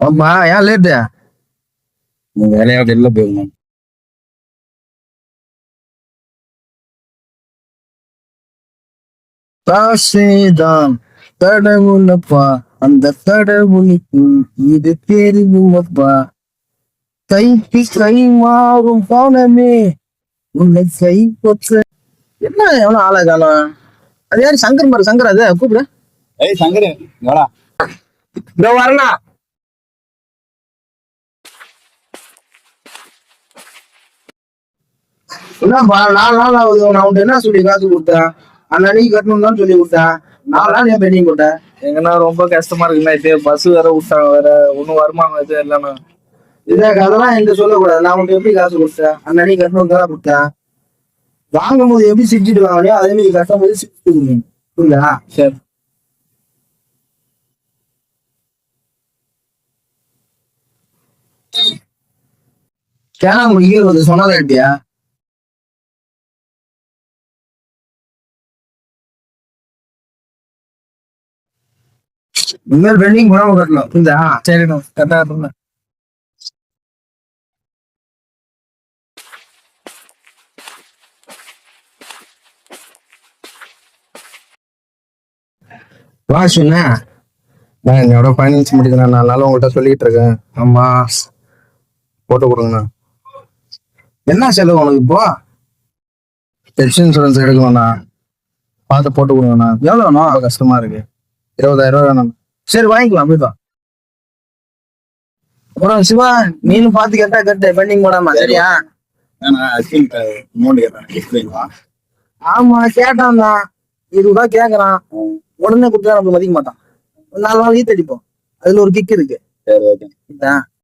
ஆமா, ஏன் லேட்டு? வேலையா வெளில போயிருந்தேன். காசேதான் கடவுளப்பா, அந்த கடவுளுக்கும் இது தெரியுமப்பா. கைக்கு கை மாறும் பணமே உன்னை கை கொற்ற. என்ன எவ்வளவு ஆளா காணும்? அது யாரு? சங்கர் பாரு, சங்கர். அது கூப்பிடு. ஏய் சங்கரு, வாடா. இதோ வரனா. என்னப்பா 4 நாள் ஆகுது. நான் உன்ட்டு என்ன சொல்லி காசு கொடுத்தேன்? அன்னைக்கு கட்டணும் தான் சொல்லி கொடுத்தேன். 4 நாள் ஏன் பெண்டிங் போட்டேன்? எங்கன்னா ரொம்ப கஷ்டமா இருக்குண்ணா. இது பஸ் வேற விட்டாங்க, வேற ஒன்னும் வருமானம் இது இல்லைண்ணா. இதே கதெல்லாம் என்கிட்ட சொல்லக்கூடாது. நான் உன்ட்டு எப்படி காசு கொடுத்தேன்? அன்னைக்கு கட்டணும் தான் கொடுத்தேன். வாங்கும் போது எப்படி சிரிச்சிட்டு வாங்கலையோ அதே மாதிரி கட்டும் போது சிரிச்சுக்கணும். புரியுதா? சரி. கேனா முடிக்கிறது சொன்னதை கேட்டியா? இனிமேல் பெண்டிங் போடாம கட்டணும். புரியுதா? சரிண்ணா, கரெக்டா இருந்தேன். வா சொன்ன. நான் என்னோட ஃபைனான்ஸ் முடிக்கிறேன். 4 நாள் உங்கள்கிட்ட சொல்லிட்டு இருக்கேன். ஆமா, போட்டு கொடுங்கண்ணா. என்ன செலவு உனக்கு இப்போ? ஹெல்த் இன்சூரன்ஸ் எடுக்கணும்ண்ணா. பார்த்து போட்டு கொடுங்கண்ணா. எவ்வளோ வேணும்? ரொம்ப கஷ்டமா இருக்கு. 20,000 ரூபா வேணும். சரி, வாங்கிக்கலாம். போய்ப்பா. அப்புறம் சிவா, நீனும் பார்த்து கேட்டா கட்டு, பெண்டிங் போடாம. சரியா? அமௌண்ட் கேட்கறேன். ஆமா, கேட்டான் தான். 20 ரூபா கேட்கறான். உடனே கொடுத்தா நம்ம மதிக்க மாட்டான். 4 நாள் ஈத்தடிப்போம். அதுல ஒரு கிக் இருக்கு. சரி, ஓகே.